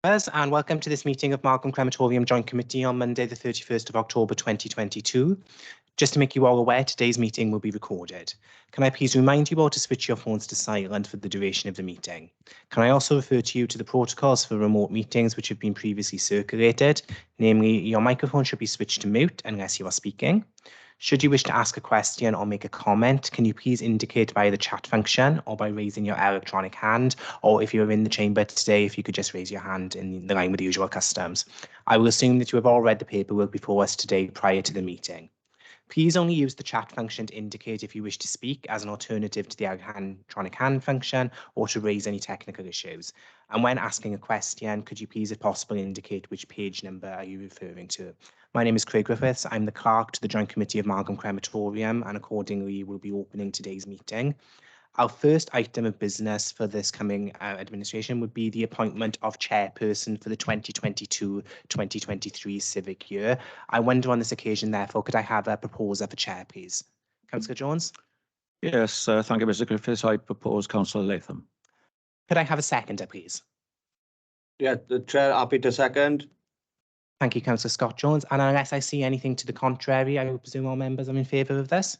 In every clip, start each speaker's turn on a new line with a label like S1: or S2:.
S1: And welcome to this meeting of Margam Crematorium Joint Committee on Monday, the 31st of October 2022. Just to make you all aware, today's meeting will be recorded. Can I please remind you all to switch your phones to silent for the duration of the meeting? Can I also refer to you to the protocols for remote meetings which have been previously circulated? Namely, your microphone should be switched to mute unless you are speaking. Should you wish to ask a question or make a comment, can you please indicate via the chat function or by raising your electronic hand, or if you're in the chamber today, if you could just raise your hand in the line with the usual customs. I will assume that you have all read the paperwork before us today prior to the meeting. Please only use the chat function to indicate if you wish to speak as an alternative to the electronic hand function or to raise any technical issues. And when asking a question, could you please, if possible, indicate which page number are you referring to? My name is Craig Griffiths. I'm the clerk to the Joint Committee of Margam Crematorium, and accordingly will be opening today's meeting. Our first item of business for this coming administration would be the appointment of chairperson for the 2022-2023 civic year. I wonder on this occasion, therefore, could I have a proposer for chair, please? Councillor Jones?
S2: Yes, thank you, Mr. Griffiths. I propose Councillor Latham.
S1: Could I have a seconder, please?
S3: Yeah, the chair, happy to second.
S1: Thank you, Councillor Scott Jones. And unless I see anything to the contrary, I will presume all members are in favour of this.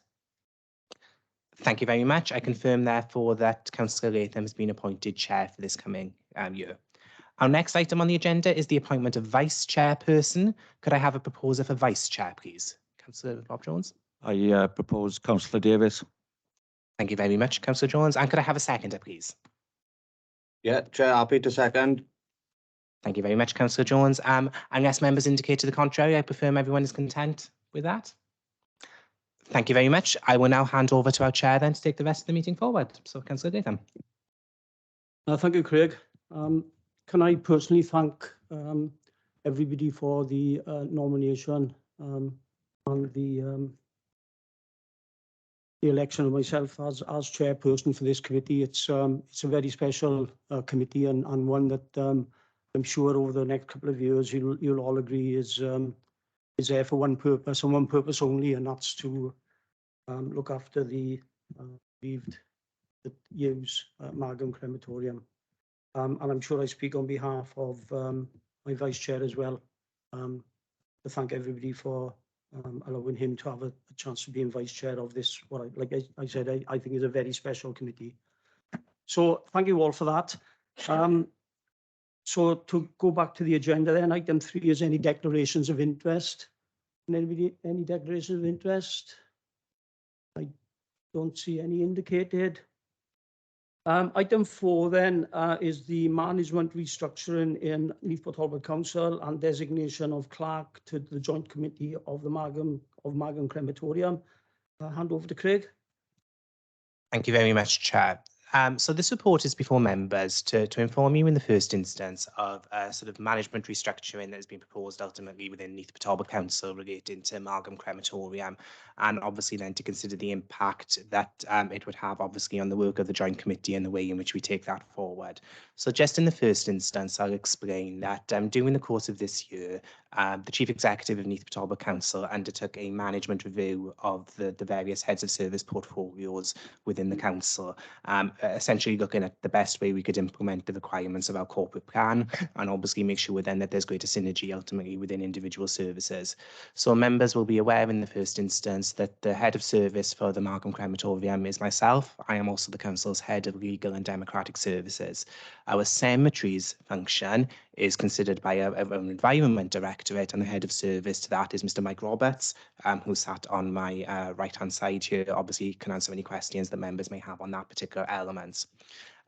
S1: Thank you very much. I confirm, therefore, that Councillor Latham has been appointed chair for this coming year. Our next item on the agenda is the appointment of vice chairperson. Could I have a proposer for vice chair, please? Councillor Bob Jones.
S2: I propose Councillor Davis.
S1: Thank you very much, Councillor Jones. And could I have a seconder, please?
S3: Yeah, chair, happy to second.
S1: Thank you very much, Councillor Jones. Unless members indicate to the contrary, I presume everyone is content with that. Thank you very much. I will now hand over to our chair then to take the rest of the meeting forward. So, Councillor Latham.
S4: Thank you, Craig. Can I personally thank everybody for the nomination and the election of myself as chairperson for this committee. It's a very special committee and one that I'm sure over the next couple of years you'll all agree is there for one purpose and one purpose only, and that's to look after the bereaved that use Margam Crematorium. And I'm sure I speak on behalf of my vice chair as well, to thank everybody for allowing him to have a chance to be vice chair of this, what I said, I think is a very special committee. So thank you all for that. So to go back to the agenda then, item 3 is any declarations of interest. Anybody, any declarations of interest? I don't see any indicated. Item 4 then is the management restructuring in Neath Talbot Council and designation of clerk to the Joint Committee of the Margam Crematorium. Hand over to Craig.
S1: Thank you very much, Chair. So this report is before members to inform you in the first instance of a sort of management restructuring that has been proposed ultimately within Neath Talbot Council relating to Margam Crematorium, and obviously then to consider the impact that it would have obviously on the work of the Joint Committee and the way in which we take that forward. So just in the first instance, I'll explain that during the course of this year, the Chief Executive of Neath Talbot Council undertook a management review of the various heads of service portfolios within the council, essentially looking at the best way we could implement the requirements of our corporate plan and obviously make sure then that there's greater synergy ultimately within individual services. So members will be aware in the first instance that the head of service for the Margam Crematorium is myself. I am also the council's head of legal and democratic services. Our cemeteries function is considered by our environment directorate, and the head of service to that is Mr. Mike Roberts, who sat on my right-hand side here. Obviously, can answer any questions that members may have on that particular element.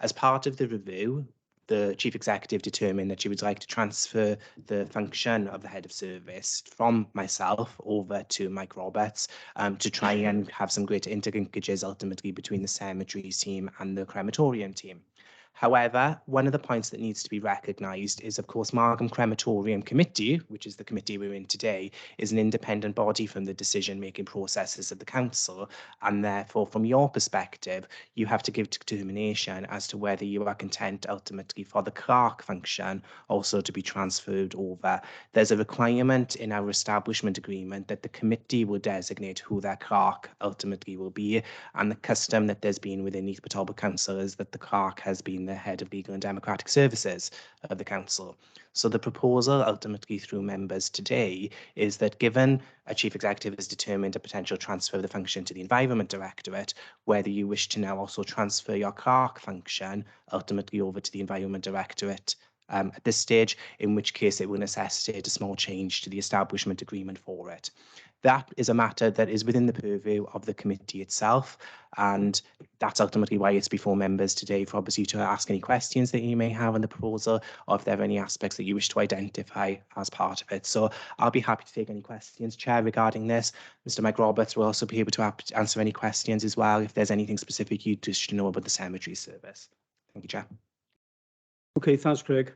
S1: As part of the review, the Chief Executive determined that she would like to transfer the function of the head of service from myself over to Mike Roberts to try and have some greater interlinkages ultimately between the cemeteries team and the crematorium team. However, one of the points that needs to be recognised is, of course, Margam Crematorium Committee, which is the committee we're in today, is an independent body from the decision-making processes of the council, and therefore, from your perspective, you have to give determination as to whether you are content ultimately for the clerk function also to be transferred over. There's a requirement in our establishment agreement that the committee will designate who their clerk ultimately will be, and the custom that there's been within Neath Talbot Council is that the clerk has been and the head of legal and democratic services of the council. So the proposal ultimately through members today is that given a chief executive has determined a potential transfer of the function to the Environment Directorate, whether you wish to now also transfer your clerk function ultimately over to the Environment Directorate at this stage, in which case it will necessitate a small change to the establishment agreement for it. That is a matter that is within the purview of the committee itself, and that's ultimately why it's before members today, for obviously to ask any questions that you may have on the proposal, or if there are any aspects that you wish to identify as part of it. So I'll be happy to take any questions, Chair, regarding this. Mr. Mike Roberts will also be able to answer any questions as well, if there's anything specific you'd wish to know about the cemetery service. Thank you, Chair.
S4: Okay, thanks, Craig.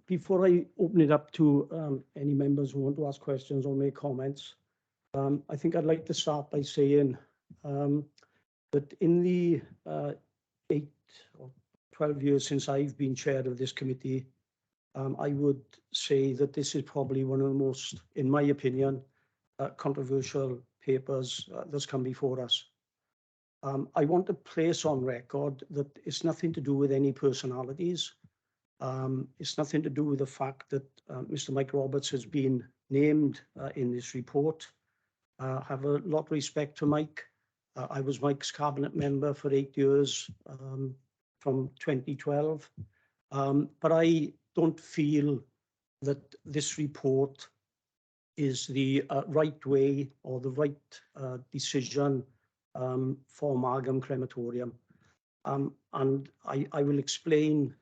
S4: Before I open it up to any members who want to ask questions or make comments, I think I'd like to start by saying that in the 8 or 12 years since I've been chair of this committee, I would say that this is probably one of the most, in my opinion, controversial papers that's come before us. I want to place on record that it's nothing to do with any personalities. It's nothing to do with the fact that Mr. Mike Roberts has been named in this report. I have a lot of respect for Mike. I was Mike's cabinet member for 8 years from 2012. But I don't feel that this report is the right way or the right decision for Margam Crematorium. And I will explain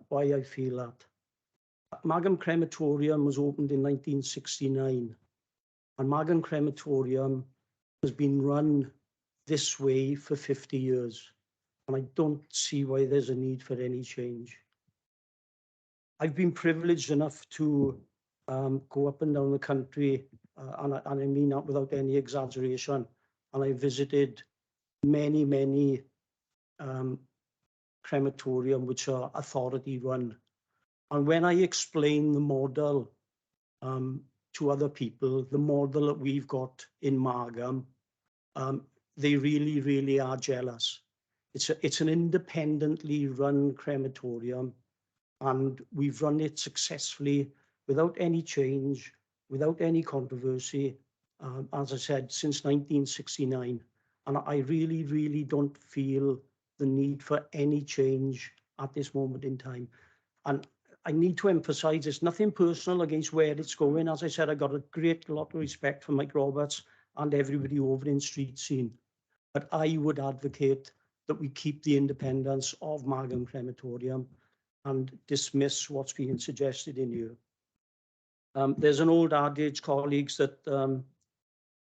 S4: why I feel that. Margam Crematorium was opened in 1969, and Margam Crematorium has been run this way for 50 years, and I don't see why there's a need for any change. I've been privileged enough to go up and down the country, and I mean that without any exaggeration, and I visited many crematorium which are authority run. And when I explain the model to other people, the model that we've got in Margam, they really are jealous. It's an independently run crematorium, and we've run it successfully without any change, without any controversy, as I said, since 1969. And I really don't feel the need for any change at this moment in time. And I need to emphasize it's nothing personal against where it's going. As I said, I got a great lot of respect for Mike Roberts and everybody over in Street Scene. But I would advocate that we keep the independence of Margam Crematorium and dismiss what's being suggested in here. There's an old adage, colleagues, that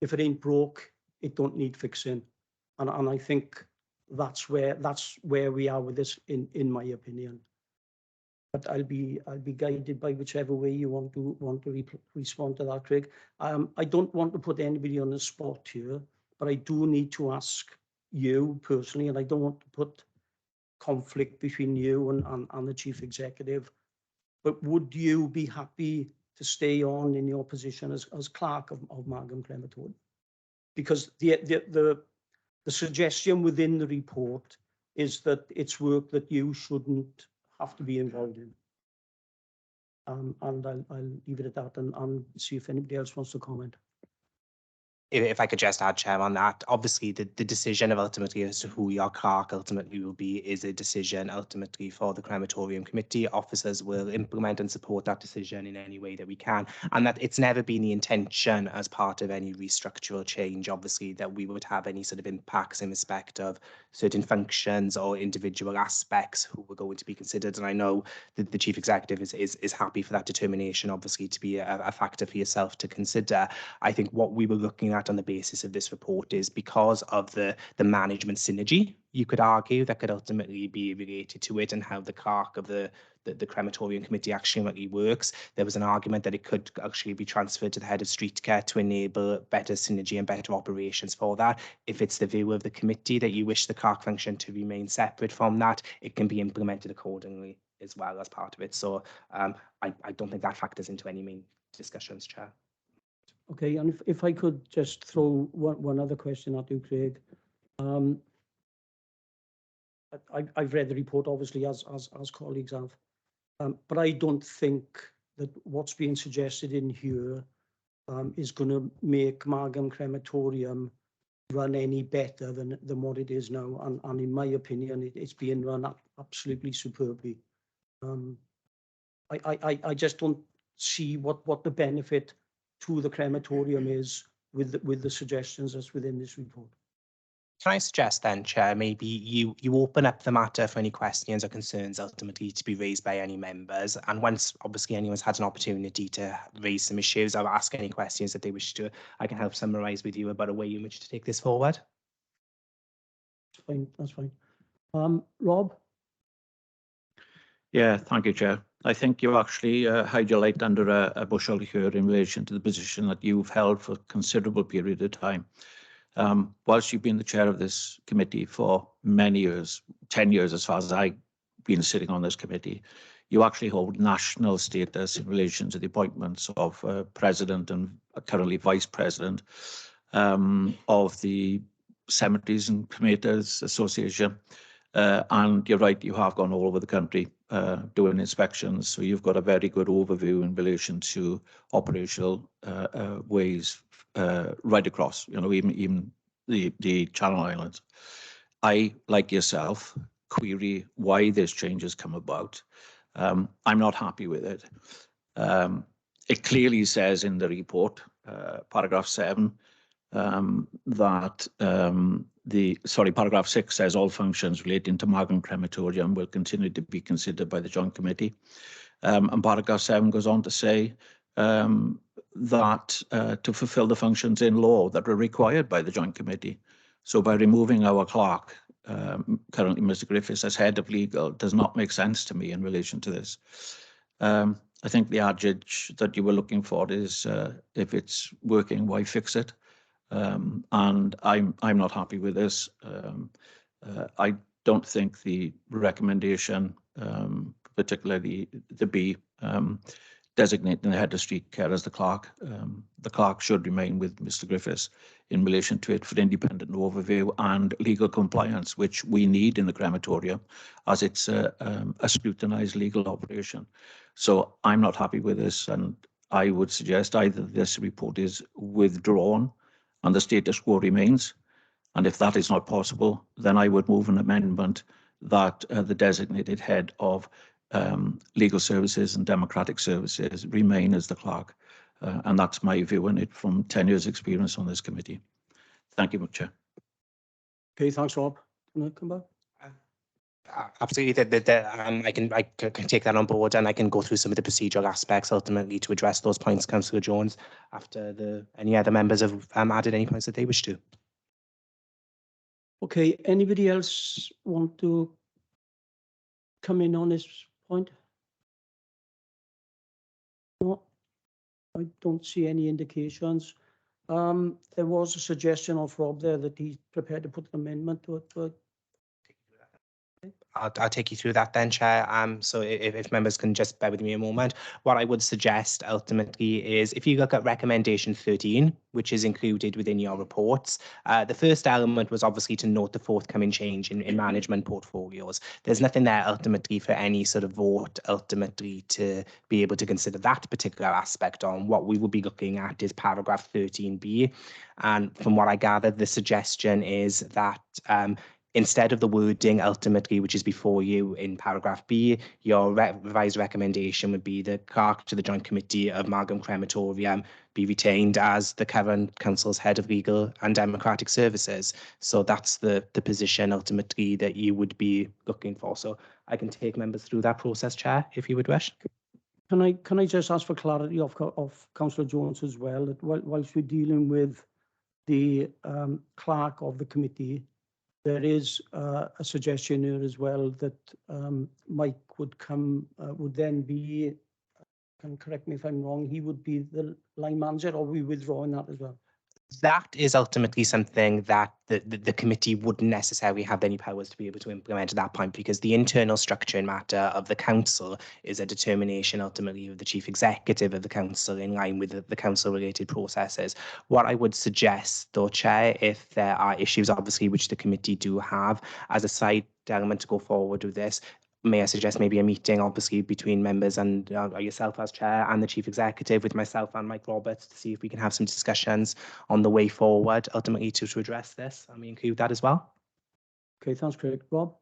S4: if it ain't broke, it don't need fixing. And I think that's where we are with this, in my opinion. But I'll be guided by whichever way you want to respond to that, Craig. I don't want to put anybody on the spot here, but I do need to ask you personally, and I don't want to put conflict between you and the chief executive. But would you be happy to stay on in your position as clerk of Margam Crematorium? Because the suggestion within the report is that it's work that you shouldn't have to be involved in. And I'll leave it at that and see if anybody else wants to comment.
S1: If I could just add, Chair, on that, obviously the decision of ultimately as to who your clerk ultimately will be is a decision ultimately for the crematorium committee. Officers will implement and support that decision in any way that we can, and that it's never been the intention as part of any restructural change, obviously, that we would have any sort of impacts in respect of certain functions or individual aspects who were going to be considered. And I know that the chief executive is happy for that determination, obviously, to be a factor for yourself to consider. I think what we were looking at on the basis of this report is because of the management synergy, you could argue, that could ultimately be related to it and how the clerk of the crematorium committee actually works. There was an argument that it could actually be transferred to the head of street care to enable better synergy and better operations for that. If it's the view of the committee that you wish the clerk function to remain separate from that, it can be implemented accordingly as well as part of it. So I don't think that factors into any main discussions, Chair.
S4: Okay, and if I could just throw one other question at you, Craig. I've read the report, obviously, as colleagues have. But I don't think that what's being suggested in here is going to make Margam Crematorium run any better than what it is now. And in my opinion, it's being run absolutely superbly. I just don't see what the benefit to the crematorium is with the suggestions that's within this report.
S1: Can I suggest then, Chair, maybe you open up the matter for any questions or concerns ultimately to be raised by any members, and once obviously anyone's had an opportunity to raise some issues or ask any questions that they wish to, I can help summarise with you about a way in which to take this forward.
S4: That's fine. That's fine. Rob?
S2: Yeah, thank you, Chair. I think you actually hide your light under a bushel here in relation to the position that you've held for a considerable period of time. Whilst you've been the chair of this committee for many years, 10 years as far as I've been sitting on this committee, you actually hold national status in relation to the appointments of president and currently vice president of the Cemeteries and Crematories Association. And you're right, you have gone all over the country doing inspections. So you've got a very good overview in relation to operational ways right across, even the Channel Islands. I, like yourself, query why this change has come about. I'm not happy with it. It clearly says in the report, paragraph 7, that paragraph 6 says all functions relating to Margam Crematorium will continue to be considered by the Joint Committee. And paragraph 7 goes on to say that to fulfil the functions in law that are required by the Joint Committee. So by removing our clerk, currently Mr. Griffiths, as head of legal, does not make sense to me in relation to this. I think the adage that you were looking for is if it's working, why fix it? And I'm not happy with this. I don't think the recommendation, particularly the B, designating the head of street care as the clerk should remain with Mr. Griffiths in relation to it for independent overview and legal compliance, which we need in the crematorium as it's a scrutinised legal operation. So I'm not happy with this, and I would suggest either this report is withdrawn and the status quo remains. And if that is not possible, then I would move an amendment that the designated head of legal services and democratic services remain as the clerk. And that's my view on it from 10 years experience on this committee. Thank you, Mr. Chair.
S4: Okay, thanks, Rob. Can I come back?
S1: Absolutely, I can take that on board, and I can go through some of the procedural aspects ultimately to address those points, Councillor Jones, after any other members have added any points that they wish to.
S4: Okay, anybody else want to come in on this point? No, I don't see any indications. There was a suggestion of Rob there that he's prepared to put an amendment to it, but
S1: I'll take you through that then, Chair. So if members can just bear with me a moment, what I would suggest ultimately is if you look at recommendation 13, which is included within your reports, the first element was obviously to note the forthcoming change in management portfolios. There's nothing there ultimately for any sort of vote ultimately to be able to consider that particular aspect on. What we will be looking at is paragraph 13B. And from what I gathered, the suggestion is that instead of the wording ultimately, which is before you in paragraph B, your revised recommendation would be the clerk to the Joint Committee of Margam Crematorium be retained as the current council's head of legal and democratic services. So that's the position ultimately that you would be looking for. So I can take members through that process, Chair, if you would wish.
S4: Can I just ask for clarity of Councillor Jones as well, that whilst we're dealing with the clerk of the committee, there is a suggestion here as well that Mike would then be, can correct me if I'm wrong, he would be the line manager, or are we withdrawing that as well?
S1: That is ultimately something that the committee wouldn't necessarily have any powers to be able to implement at that point, because the internal structure and matter of the council is a determination ultimately of the chief executive of the council in line with the council related processes. What I would suggest, though, Chair, if there are issues obviously which the committee do have as a side element to go forward with this, may I suggest maybe a meeting, obviously, between members and yourself as chair and the chief executive with myself and Mike Roberts to see if we can have some discussions on the way forward, ultimately, to address this. I mean, include that as well.
S4: Okay, thanks, Craig. Rob?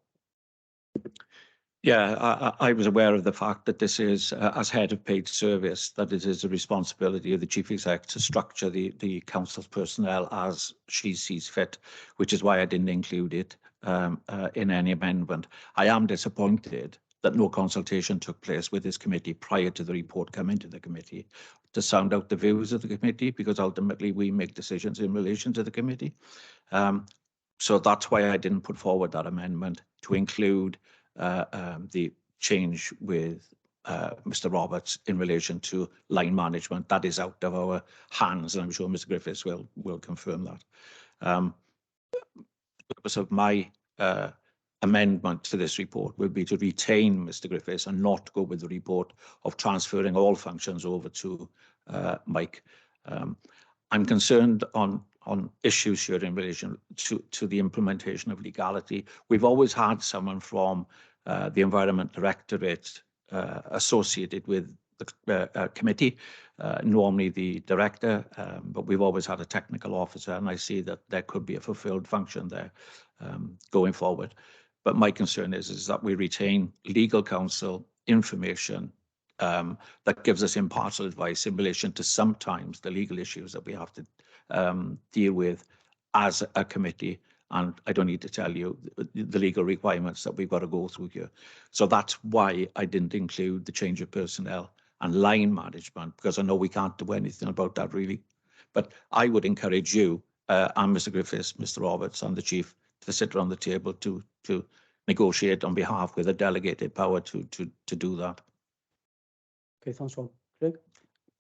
S2: Yeah, I was aware of the fact that this is, as head of paid service, that it is a responsibility of the chief exec to structure the council's personnel as she sees fit, which is why I didn't include it in any amendment. I am disappointed that no consultation took place with this committee prior to the report coming to the committee to sound out the views of the committee, because ultimately we make decisions in relation to the committee. So that's why I didn't put forward that amendment to include the change with Mr. Roberts in relation to line management. That is out of our hands, and I'm sure Mr. Griffiths will confirm that. The purpose of my amendment to this report will be to retain Mr. Griffiths and not go with the report of transferring all functions over to Mike. I'm concerned on issues here in relation to the implementation of legality. We've always had someone from the Environment Directorate associated with the committee, normally the director, but we've always had a technical officer, and I see that there could be a fulfilled function there going forward. But my concern is that we retain legal counsel information that gives us impartial advice in relation to sometimes the legal issues that we have to deal with as a committee. And I don't need to tell you the legal requirements that we've got to go through here. So that's why I didn't include the change of personnel and line management, because I know we can't do anything about that really. But I would encourage you and Mr. Griffiths, Mr. Roberts and the chief to sit around the table to negotiate on behalf with a delegated power to do that.
S4: Okay, thanks, Rob. Craig?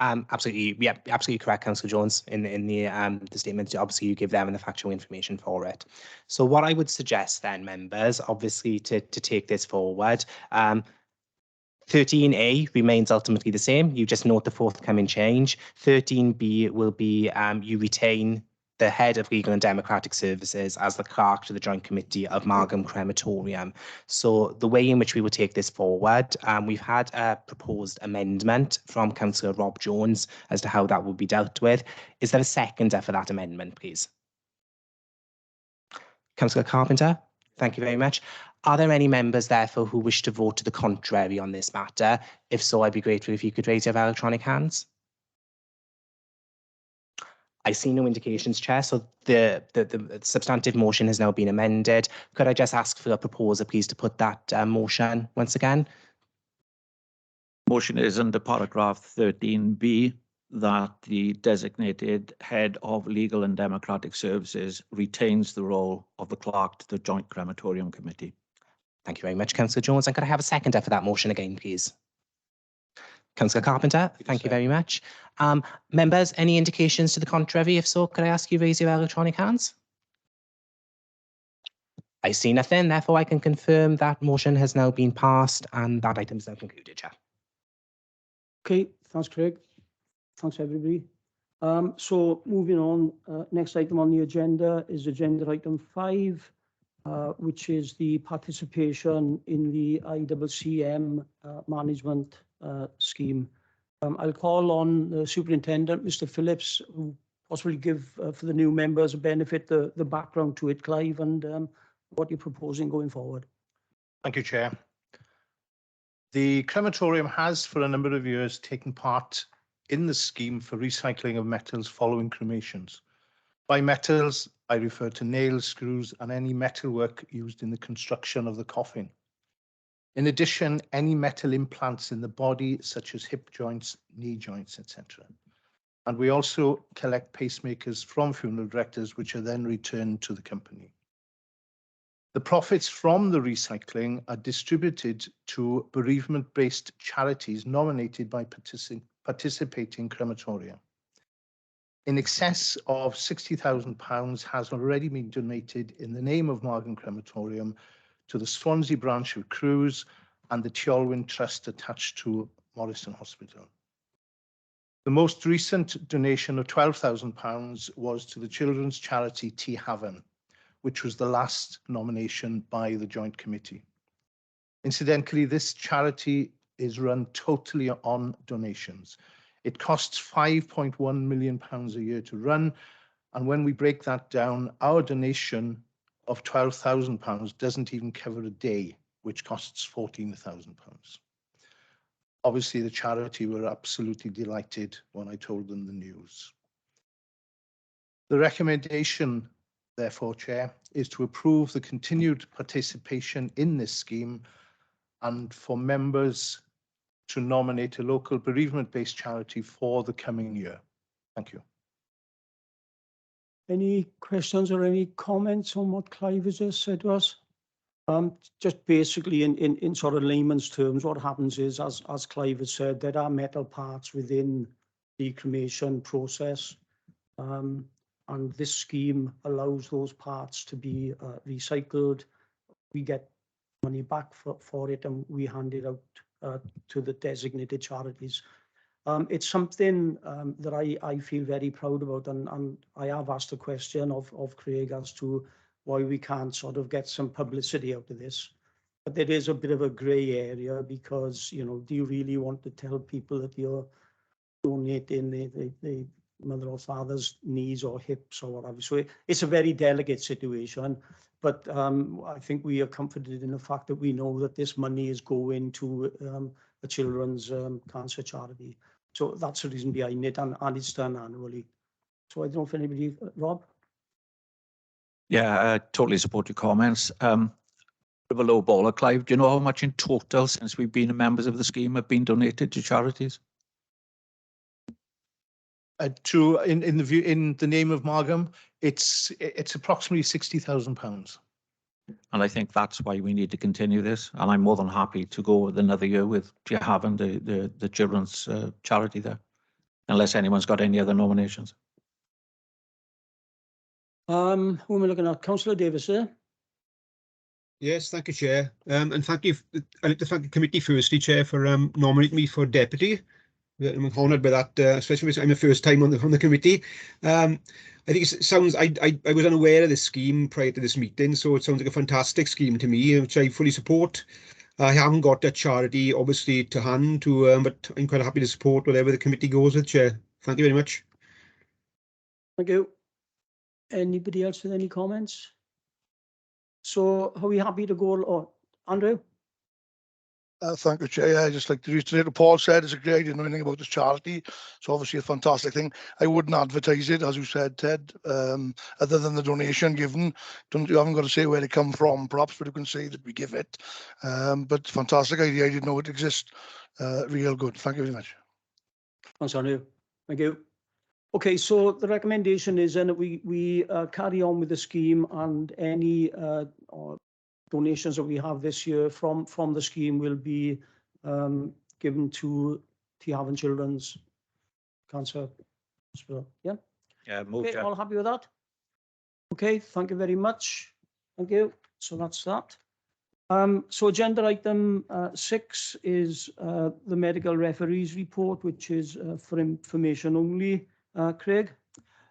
S1: Absolutely, yeah, absolutely correct, Councillor Jones, in the statement. Obviously, you give them the factual information for it. So what I would suggest then, members, obviously, to take this forward, 13A remains ultimately the same. You just note the forthcoming change. 13B will be you retain the head of Legal and Democratic Services as the clerk to the Joint Committee of Margam Crematorium. So the way in which we will take this forward, we've had a proposed amendment from Councillor Rob Jones as to how that will be dealt with. Is there a seconder for that amendment, please? Councillor Carpenter? Thank you very much. Are there any members, therefore, who wish to vote to the contrary on this matter? If so, I'd be grateful if you could raise your electronic hands. I see no indications, Chair, so the substantive motion has now been amended. Could I just ask for a proposer, please, to put that motion once again?
S2: Motion is under paragraph 13B that the designated head of Legal and Democratic Services retains the role of the clerk to the Joint Crematorium Committee.
S1: Thank you very much, Councillor Jones. And could I have a seconder for that motion again, please? Councillor Carpenter, thank you very much. Members, any indications to the contrary? If so, could I ask you to raise your electronic hands? I see nothing, therefore I can confirm that motion has now been passed and that item is now concluded, Chair.
S4: Okay, thanks, Craig. Thanks, everybody. So moving on, next item on the agenda is agenda item 5, which is the participation in the ICCM management scheme. I'll call on the Superintendent, Mr. Phillips, who possibly give for the new members a benefit the background to it, Clive, and what you're proposing going forward.
S5: Thank you, Chair. The crematorium has for a number of years taken part in the scheme for recycling of metals following cremations. By metals, I refer to nails, screws, and any metalwork used in the construction of the coffin. In addition, any metal implants in the body, such as hip joints, knee joints, etc. And we also collect pacemakers from funeral directors, which are then returned to the company. The profits from the recycling are distributed to bereavement-based charities nominated by participating crematoria. in excess of £60,000 has already been donated in the name of Margam Crematorium to the Swansea branch of Crews and the Tolwyn Trust attached to Morrison Hospital. The most recent donation of £12,000 was to the children's charity Tea Haven, which was the last nomination by the Joint Committee. Incidentally, this charity is run totally on donations. It costs £5.1 million a year to run, and when we break that down, our donation of £12,000 doesn't even cover a day, which costs £14,000. Obviously, the charity were absolutely delighted when I told them the news. The recommendation, therefore, Chair, is to approve the continued participation in this scheme and for members to nominate a local bereavement-based charity for the coming year. Thank you.
S4: Any questions or any comments on what Clive has just said to us? Just basically in sort of layman's terms, what happens is, as Clive has said, there are metal parts within the cremation process. And this scheme allows those parts to be recycled. We get money back for it, and we hand it out to the designated charities. It's something that I feel very proud about, and I have asked a question of Craig as to why we can't sort of get some publicity out of this. But there is a bit of a grey area because, you know, do you really want to tell people that you're donating the mother or father's knees or hips or whatever? So it's a very delicate situation. But I think we are comforted in the fact that we know that this money is going to a children's cancer charity. So that's the reason behind it, and it's done annually. So I don't know if anybody, Rob?
S2: Yeah, I totally support your comments. Bit of a low baller, Clive. Do you know how much in total, since we've been members of the scheme, have been donated to charities?
S5: In the name of Margam, it's approximately £60,000.
S2: And I think that's why we need to continue this. And I'm more than happy to go with another year with having the children's charity there, unless anyone's got any other nominations.
S4: Who am I looking at? Councillor Davis, sir?
S6: Yes, thank you, Chair. And thank you. I'd like to thank the committee firstly, Chair, for nominating me for deputy. I'm honoured by that, especially because I'm the first time on the committee. I think it sounds. I was unaware of this scheme prior to this meeting, so it sounds like a fantastic scheme to me, which I fully support. I haven't got a charity, obviously, to hand to, but I'm quite happy to support whatever the committee goes with, Chair. Thank you very much.
S4: Thank you. Anybody else with any comments? So are we happy to go? Oh, Andrew?
S7: Thank you, Chair. Yeah, I just like to reiterate what Paul said. It's a great, I didn't know anything about this charity. It's obviously a fantastic thing. I wouldn't advertise it, as you said, Ted, other than the donation given. You haven't got to say where it come from, perhaps, but you can say that we give it. But fantastic idea. I didn't know it exists. Real good. Thank you very much.
S4: Thanks, Andrew. Thank you. Okay, so the recommendation is then that we carry on with the scheme, and any donations that we have this year from the scheme will be given to Tea Haven Children's Cancer Hospital. Yeah?
S2: Yeah, move
S4: Okay, all happy with that? Okay, thank you very much. Thank you. So that's that. So agenda item 6 is the medical referees report, which is for information only. Craig?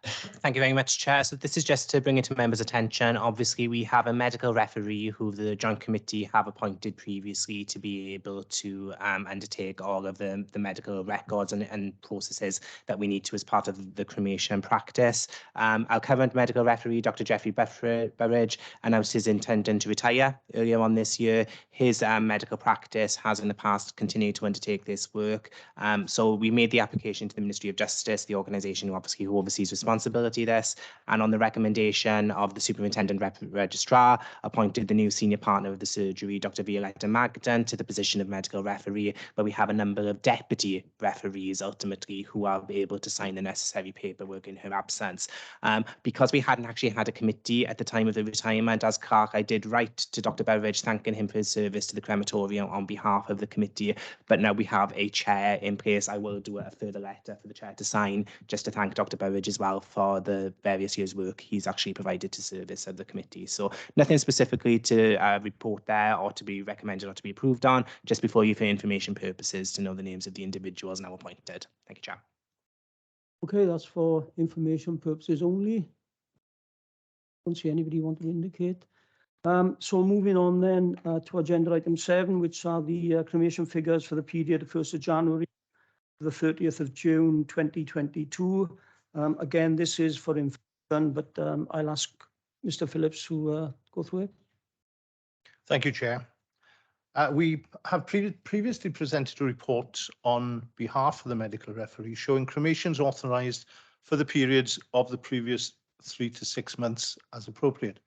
S1: Thank you very much, Chair. So this is just to bring it to members' attention. Obviously, we have a medical referee who the Joint Committee have appointed previously to be able to undertake all of the medical records and processes that we need to as part of the cremation practice. Our current medical referee, Dr. Geoffrey Burridge, announced his intention to retire earlier on this year. His medical practice has in the past continued to undertake this work. So we made the application to the Ministry of Justice, the organisation who oversees responsibility responsibility this, and on the recommendation of the Superintendent Registrar, appointed the new senior partner of the surgery, Dr. Violetta Magdan, to the position of medical referee, but we have a number of deputy referees ultimately who are able to sign the necessary paperwork in her absence. Because we hadn't actually had a committee at the time of the retirement, as clerk, I did write to Dr. Burridge thanking him for his service to the crematorium on behalf of the committee, but now we have a chair in place. I will do a further letter for the chair to sign, just to thank Dr. Burridge as well for the various years' work he's actually provided to service of the committee. So nothing specifically to report there or to be recommended or to be approved on, just before you for information purposes to know the names of the individuals now appointed. Thank you, Chair.
S4: Okay, that's for information purposes only. Don't see anybody want to indicate. So moving on then to agenda item 7, which are the cremation figures for the period of 1st of January to the 30th of June 2022. Again, this is for information, but I'll ask Mr. Phillips to go through it.
S5: Thank you, Chair. We have previously presented a report on behalf of the medical referee showing cremations authorised for the periods of the previous 3 to 6 months as appropriate.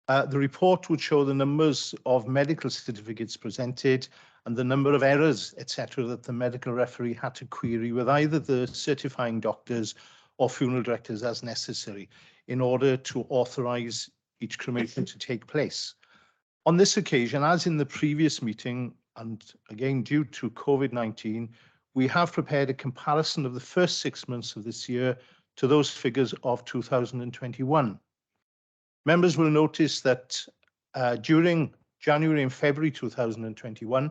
S5: The report would show the numbers of medical certificates presented and the number of errors, etc., that the medical referee had to query with either the certifying doctors or funeral directors as necessary in order to authorise each cremation to take place. On this occasion, as in the previous meeting, and again due to COVID-19, we have prepared a comparison of the first 6 months of this year to those figures of 2021. Members will notice that during January and February 2021,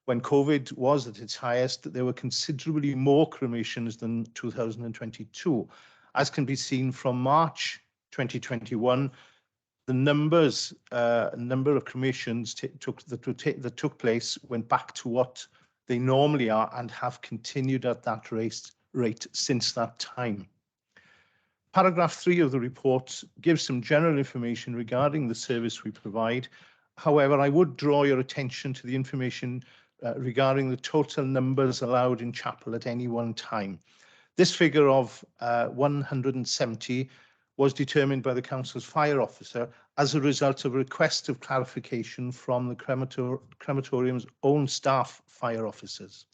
S5: when COVID was at its highest, there were considerably more cremations than 2022. As can be seen from March 2021, the number of cremations that took place went back to what they normally are and have continued at that rate since that time. Paragraph 3 of the report gives some general information regarding the service we provide. However, I would draw your attention to the information regarding the total numbers allowed in chapel at any one time. This figure of 170 was determined by the council's fire officer as a result of a request of clarification from the crematorium's own staff fire officers.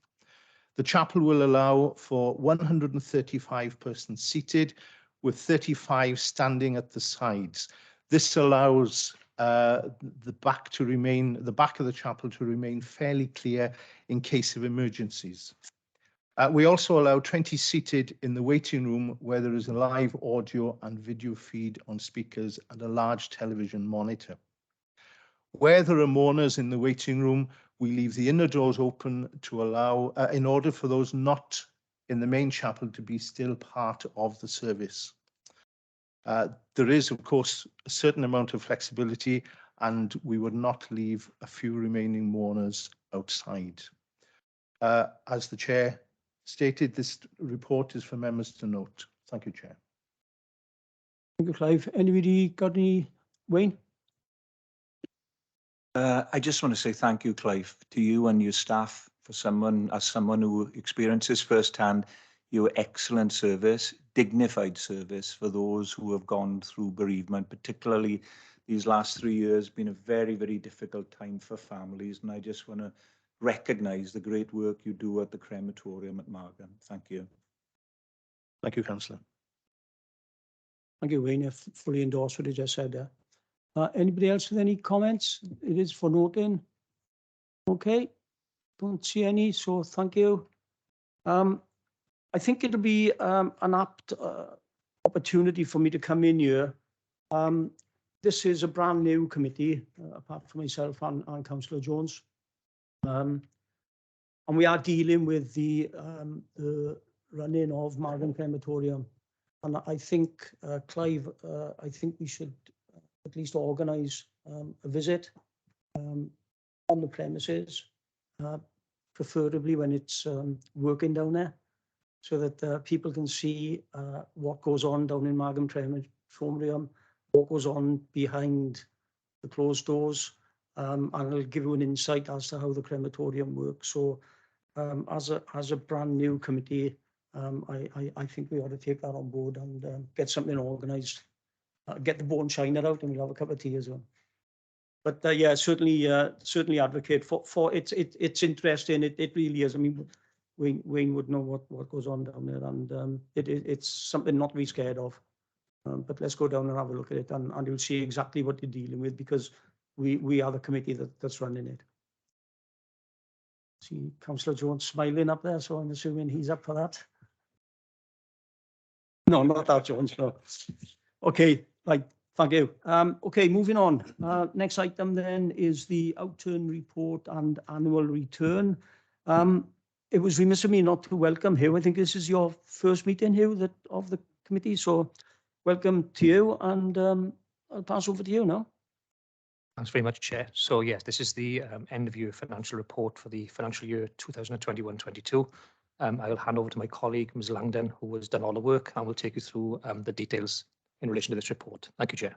S5: The chapel will allow for 135 persons seated, with 35 standing at the sides. This allows the back of the chapel to remain fairly clear in case of emergencies. We also allow 20 seated in the waiting room, where there is a live audio and video feed on speakers and a large television monitor. Where there are mourners in the waiting room, we leave the inner doors open to allow, in order for those not in the main chapel to be still part of the service. There is, of course, a certain amount of flexibility, and we would not leave a few remaining mourners outside. As the Chair stated, this report is for members to note. Thank you, Chair.
S4: Thank you, Clive. Anybody got any? Wayne?
S2: I just want to say thank you, Clive, to you and your staff for someone who experiences firsthand your excellent service, dignified service for those who have gone through bereavement, particularly these last 3 years, been a very, very difficult time for families. And I just want to recognise the great work you do at the crematorium at Margam. Thank you.
S5: Thank you, Councillor.
S4: Thank you, Wayne. I fully endorse what you just said there. Anybody else with any comments? It is for noting. Okay, don't see any, so thank you. I think it'll be an apt opportunity for me to come in here. This is a brand new committee, apart from myself and Councillor Jones. And we are dealing with the running of Margam Crematorium. And I think, Clive, I think we should at least organise a visit on the premises, preferably when it's working down there, so that people can see what goes on down in Margam Crematorium, what goes on behind the closed doors, and it'll give you an insight as to how the crematorium works. So as a brand new committee, I think we ought to take that on board and get something organised. Get the bone shiner out, and we'll have a cup of tea as well. But yeah, certainly advocate for it's interesting. It really is. I mean, Wayne would know what goes on down there, and it's something not to be scared of. But let's go down and have a look at it, and you'll see exactly what you're dealing with, because we are the committee that's running it. See Councillor Jones smiling up there, so I'm assuming he's up for that. No, not that Jones. No. Okay, right. Thank you. Okay, moving on. Next item then is the outturn report and annual return. It was remiss of me not to welcome Hugh. I think this is your first meeting, Hugh, of the committee. So welcome to you, and I'll pass over to you now.
S8: Thanks very much, Chair. So yes, this is the end of year financial report for the financial year 2021-22. I will hand over to my colleague, Ms. Langdon, who has done all the work, and will take you through the details in relation to this report. Thank you, Chair.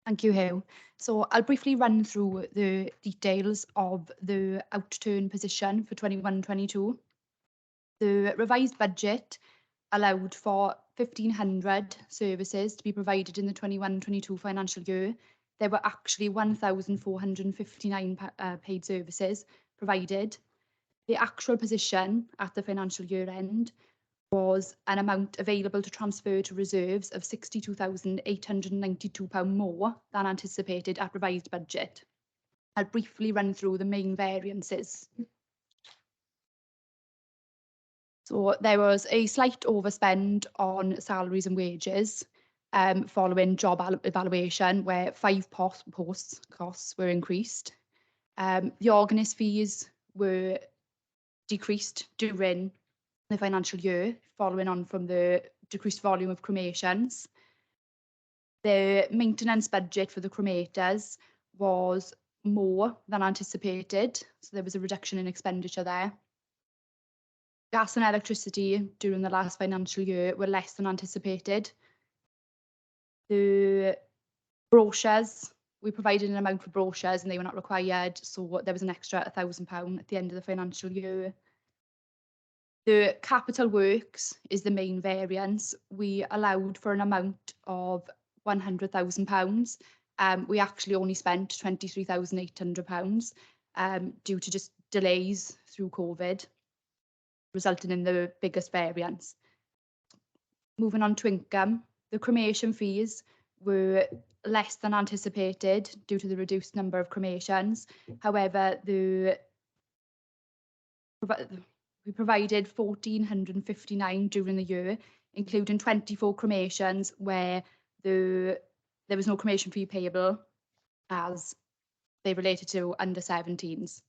S9: Thank you, Hugh. So I'll briefly run through the details of the outturn position for 21-22. The revised budget allowed for 1,500 services to be provided in the 21-22 financial year. There were actually 1,459 paid services provided. The actual position at the financial year end was an amount available to transfer to reserves of £62,892 more than anticipated at revised budget. I'll briefly run through the main variances. So there was a slight overspend on salaries and wages following job evaluation, where 5 posts costs were increased. The organist fees were decreased during the financial year, following on from the decreased volume of cremations. The maintenance budget for the cremators was more than anticipated, so there was a reduction in expenditure there. Gas and electricity during the last financial year were less than anticipated. The brochures, we provided an amount for brochures and they were not required, so there was an extra £1,000 at the end of the financial year. The capital works is the main variance. We allowed for an amount of £100,000. We actually only spent £23,800 due to just delays through COVID, resulting in the biggest variance. Moving on to income, the cremation fees were less than anticipated due to the reduced number of cremations. However, we provided 1,459 during the year, including 24 cremations where there was no cremation fee payable as they related to under 17s.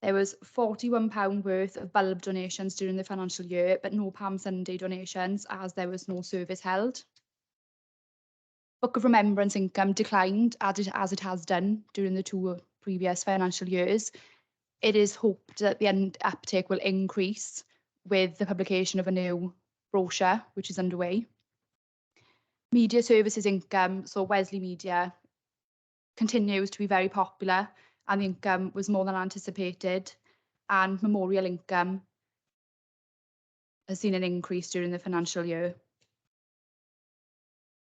S9: There was £41 worth of bulb donations during the financial year, but no Palm Sunday donations as there was no service held. Book of Remembrance income declined as it has done during the 2 previous financial years. It is hoped that the uptake will increase with the publication of a new brochure, which is underway. Media services income, so Wesley Media, continues to be very popular, and the income was more than anticipated, and memorial income has seen an increase during the financial year.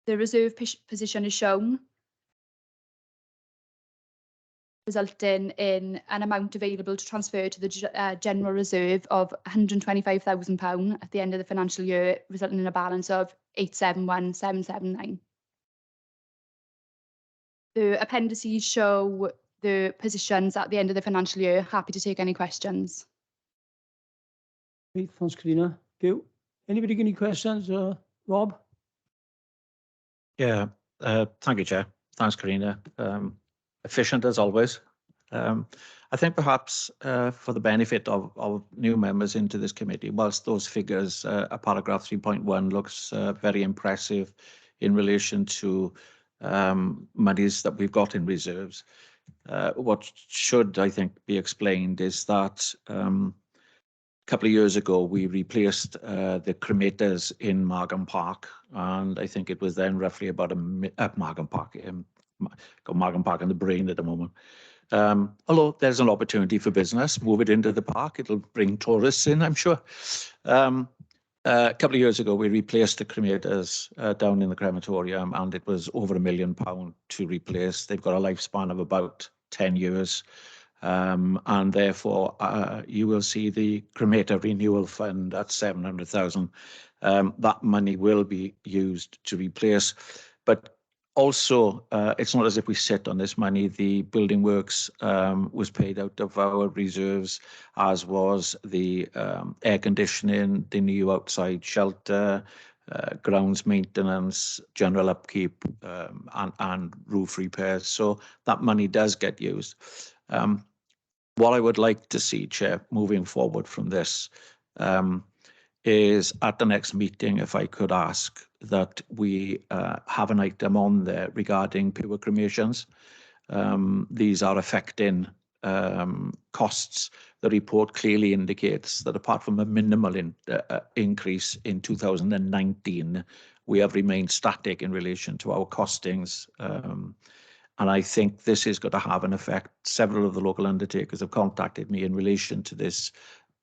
S9: The reserve position is shown, resulting in an amount available to transfer to the general reserve of £125,000 at the end of the financial year, resulting in a balance of 871,779. The appendices show the positions at the end of the financial year. Happy to take any questions.
S4: Great, thanks, Karina. Anybody got any questions, Rob?
S2: Yeah, thank you, Chair. Thanks, Karina. Efficient as always. I think perhaps for the benefit of new members into this committee, whilst those figures, paragraph 3.1 looks very impressive in relation to monies that we've got in reserves, what should, I think, be explained is that a couple of years ago, we replaced the cremators in Margam Park, and I think it was then roughly about Margam Park. Got Margam Park in the brain at the moment. Although there's an opportunity for business, move it into the park. It'll bring tourists in, I'm sure. A couple of years ago, we replaced the cremators down in the crematorium, and it was over £1 million to replace. They've got a lifespan of about 10 years. And therefore, you will see the cremator renewal fund at 700,000. That money will be used to replace. But also, it's not as if we sit on this money. The building works was paid out of our reserves, as was the air conditioning, the new outside shelter, grounds maintenance, general upkeep, and roof repairs. So that money does get used. What I would like to see, Chair, moving forward from this, is at the next meeting, if I could ask that we have an item on there regarding pure cremations. These are affecting costs. The report clearly indicates that apart from a minimal increase in 2019, we have remained static in relation to our costings. And I think this is going to have an effect. Several of the local undertakers have contacted me in relation to this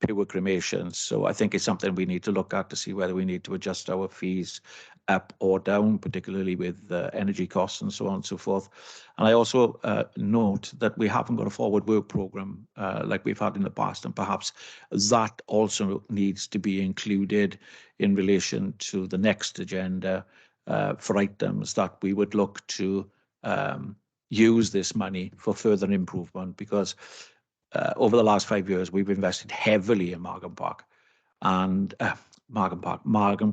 S2: pure cremations. So I think it's something we need to look at to see whether we need to adjust our fees up or down, particularly with energy costs and so on and so forth. And I also note that we haven't got a forward work programme like we've had in the past, and perhaps that also needs to be included in relation to the next agenda for items that we would look to use this money for further improvement, because over the last 5 years, we've invested heavily in Margam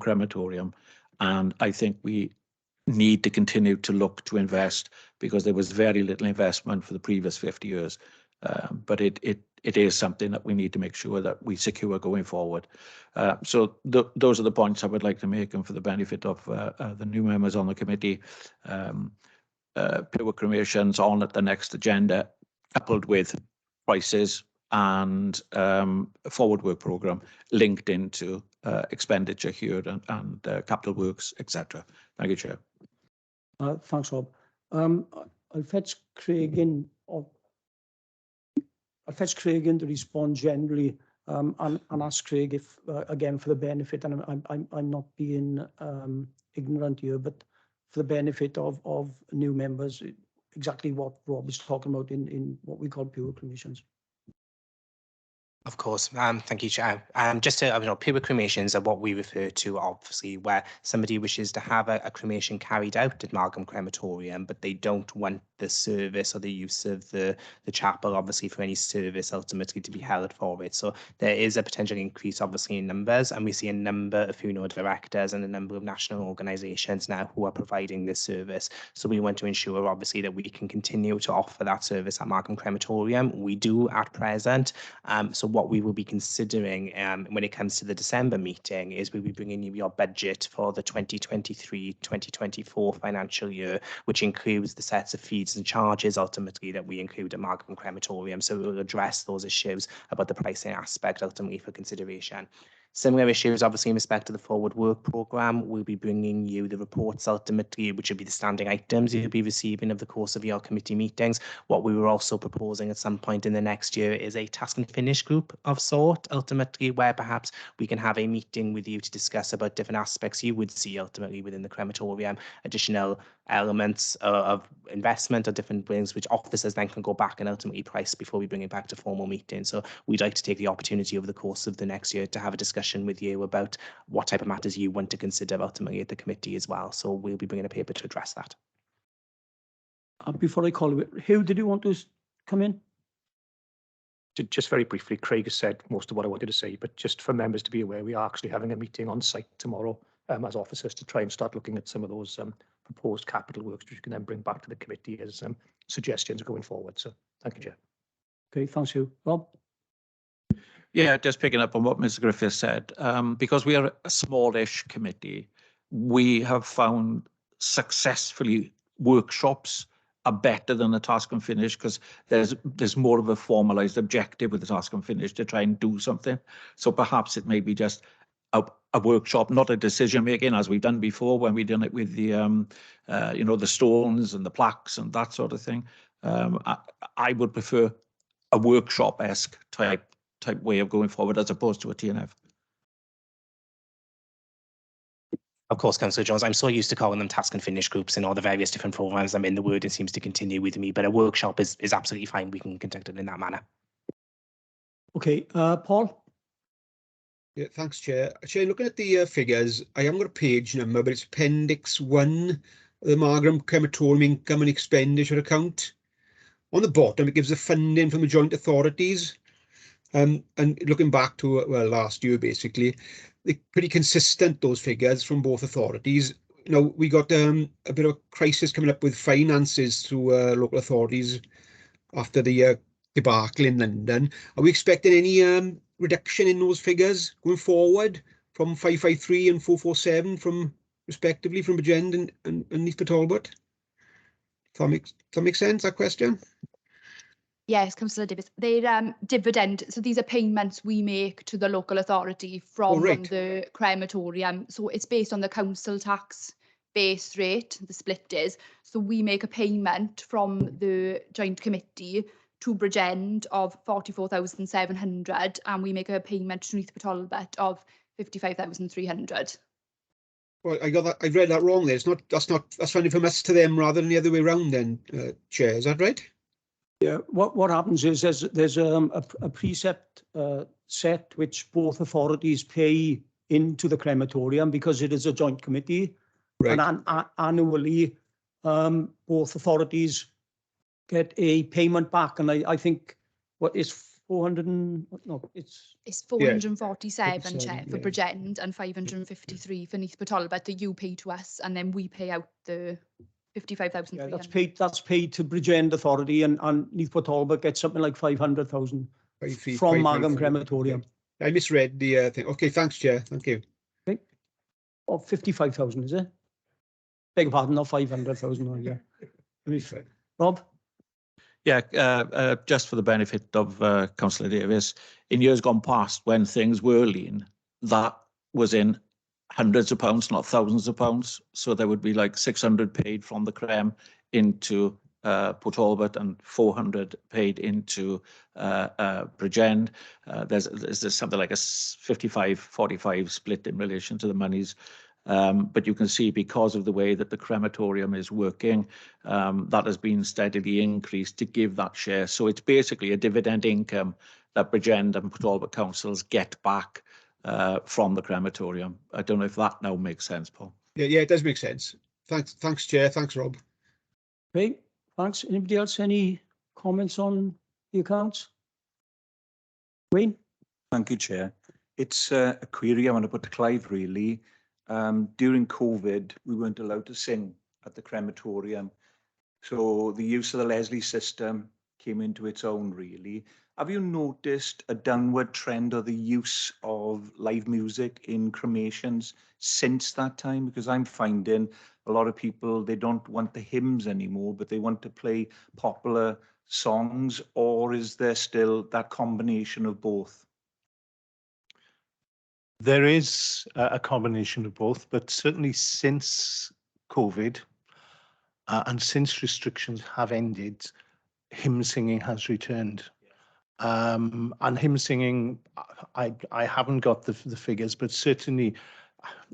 S2: Crematorium. And I think we need to continue to look to invest, because there was very little investment for the previous 50 years. But it is something that we need to make sure that we secure going forward. So those are the points I would like to make, and for the benefit of the new members on the committee. Pure cremations on at the next agenda, coupled with prices and forward work programme linked into expenditure here and capital works, etc. Thank you, Chair.
S4: Thanks, Rob. I'll fetch Craig in. I'll fetch Craig in to respond generally, and ask Craig if, again, for the benefit, and I'm not being ignorant here, but for the benefit of new members, exactly what Rob is talking about in what we call pure cremations.
S1: Of course. Thank you, Chair. Just to, pure cremations are what we refer to, obviously, where somebody wishes to have a cremation carried out at Margam Crematorium, but they don't want the service or the use of the chapel, obviously, for any service ultimately to be held for it. So there is a potential increase, obviously, in numbers, and we see a number of funeral directors and a number of national organisations now who are providing this service. So we want to ensure, obviously, that we can continue to offer that service at Margam Crematorium. We do at present. So what we will be considering when it comes to the December meeting is we'll be bringing you your budget for the 2023-2024 financial year, which includes the sets of fees and charges ultimately that we include at Margam Crematorium. So we'll address those issues about the pricing aspect ultimately for consideration. Similar issues, obviously, in respect to the forward work programme, we'll be bringing you the reports ultimately, which will be the standing items you'll be receiving over the course of your committee meetings. What we were also proposing at some point in the next year is a task and finish group of sort, ultimately, where perhaps we can have a meeting with you to discuss about different aspects you would see ultimately within the crematorium, additional elements of investment or different things which officers then can go back and ultimately price before we bring it back to formal meeting. So we'd like to take the opportunity over the course of the next year to have a discussion with you about what type of matters you want to consider ultimately at the committee as well. So we'll be bringing a paper to address that.
S4: Before I call it, who did you want to come in?
S8: Just very briefly, Craig has said most of what I wanted to say, but just for members to be aware, we are actually having a meeting on site tomorrow as officers to try and start looking at some of those proposed capital works, which you can then bring back to the committee as suggestions going forward. So thank you, Chair.
S4: Okay, thanks you. Rob?
S2: Yeah, just picking up on what Mr. Griffiths said, because we are a smallish committee, we have found successfully workshops are better than the task and finish, because there's more of a formalised objective with the task and finish to try and do something. So perhaps it may be just a workshop, not a decision making, as we've done before when we've done it with the the stones and the plaques and that sort of thing. I would prefer a workshop-esque type way of going forward as opposed to a TNF.
S1: Of course, Councillor Jones, I'm so used to calling them task and finish groups and all the various different programmes I'm in. The wording seems to continue with me, but a workshop is absolutely fine. We can conduct it in that manner.
S4: Okay, Paul?
S6: Yeah, thanks, Chair. Chair, looking at the figures, I haven't got a page number, but it's Appendix 1, the Margam Crematorium Income and Expenditure Account. On the bottom, it gives the funding from the joint authorities. And looking back to, well, last year, basically, they're pretty consistent, those figures from both authorities. Now, we got a bit of a crisis coming up with finances through local authorities after the debacle in London. Are we expecting any reduction in those figures going forward from 553 and 447 from respectively from Bridgend and Neath Talbot? Does that make sense, that question?
S9: Yes, Councillor Davis. They're dividend. So these are payments we make to the local authority from
S6: right.
S9: the crematorium. So it's based on the council tax base rate, the split is. So we make a payment from the joint committee to Bridgend of 44,700, and we make a payment to Neath Talbot of 55,300.
S6: Well, I got that. I read that wrong there. That's funding from us to them rather than the other way around then, Chair. Is that right?
S4: Yeah, what happens is there's a precept set which both authorities pay into the crematorium because it is a joint committee.
S6: Right.
S4: And annually, both authorities get a payment back. And I think what is 400 and no, it's
S9: 447, Chair, for
S4: yeah.
S9: Bridgend and 553 for Neath Talbot that you pay to us, and then we pay out the 55,300.
S4: Yeah, that's paid to Bridgend Authority, and Neath Talbot gets something like 500,000 from Margam Crematorium.
S6: I misread the thing. Okay, thanks, Chair. Thank you.
S4: Okay. Or 55,000, is it? Beg your pardon, not 500,000. Yeah. Rob?
S2: Yeah, just for the benefit of Councillor Davis, in years gone past, when things were lean, that was in hundreds of pounds, not thousands of pounds. So there would be like 600 paid from the Crem into Port Talbot and 400 paid into Bridgend. There's something like a 55-45 split in relation to the monies. But you can see because of the way that the crematorium is working, that has been steadily increased to give that share. So it's basically a dividend income that Bridgend and Port Talbot councils get back from the crematorium. I don't know if that now makes sense, Paul.
S6: Yeah, it does make sense. Thanks, Chair. Thanks, Rob.
S4: Okay, thanks. Anybody else? Any comments on the accounts? Wayne?
S10: Thank you, Chair. It's a query I want to put to Clive, really. During COVID, we weren't allowed to sing at the crematorium. So the use of the Leslie system came into its own, really. Have you noticed a downward trend of the use of live music in cremations since that time? Because I'm finding a lot of people, they don't want the hymns anymore, but they want to play popular songs, or is there still that combination of both?
S5: There is a combination of both, but certainly since COVID and since restrictions have ended, hymn singing has returned. And hymn singing, I haven't got the figures, but certainly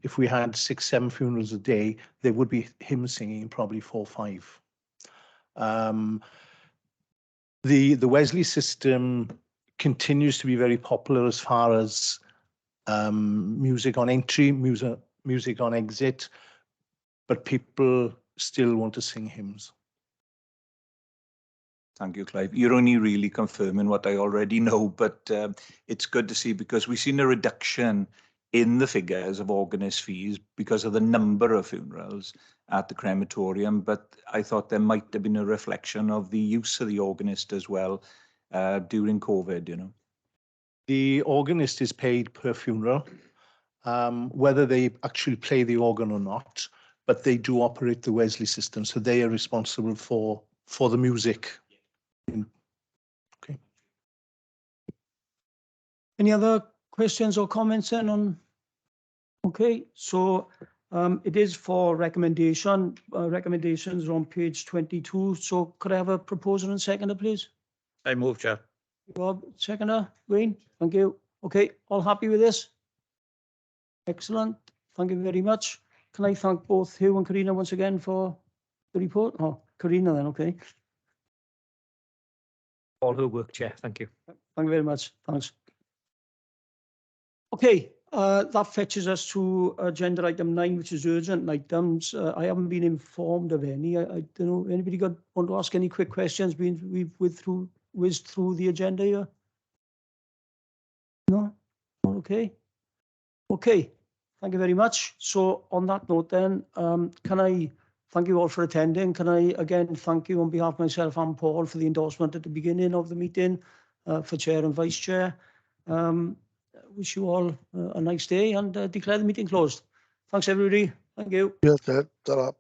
S5: if we had 6-7 funerals a day, there would be hymn singing, probably 4 or 5. The Wesley system continues to be very popular as far as music on entry, music on exit, but people still want to sing hymns.
S10: Thank you, Clive. You're only really confirming what I already know, but it's good to see because we've seen a reduction in the figures of organist fees because of the number of funerals at the crematorium, but I thought there might have been a reflection of the use of the organist as well during COVID, you know.
S5: The organist is paid per funeral, whether they actually play the organ or not, but they do operate the Wesley system, so they are responsible for the music. Okay.
S4: Any other questions or comments then on? Okay, so it is for recommendation. Recommendations are on page 22. So could I have a proposer and seconder, please?
S2: I move, Chair.
S4: Rob, seconder. Wayne, thank you. Okay, all happy with this? Excellent. Thank you very much. can I thank both Hugh and Karina once again for the report? Oh, Karina then, okay.
S8: All her work, Chair. Thank you.
S4: Thank you very much. Thanks. Okay, that fetches us to agenda item 9, which is urgent items. I haven't been informed of any. I don't know. Anybody want to ask any quick questions? We've whizzed through the agenda here. No. Okay. Okay. Thank you very much. So on that note, then, can I thank you all for attending? Can I again thank you on behalf of myself and Paul for the endorsement at the beginning of the meeting, for chair and vice chair. Wish you all a nice day and declare the meeting closed. Thanks, everybody. Thank you.
S7: Yes, ta-ra.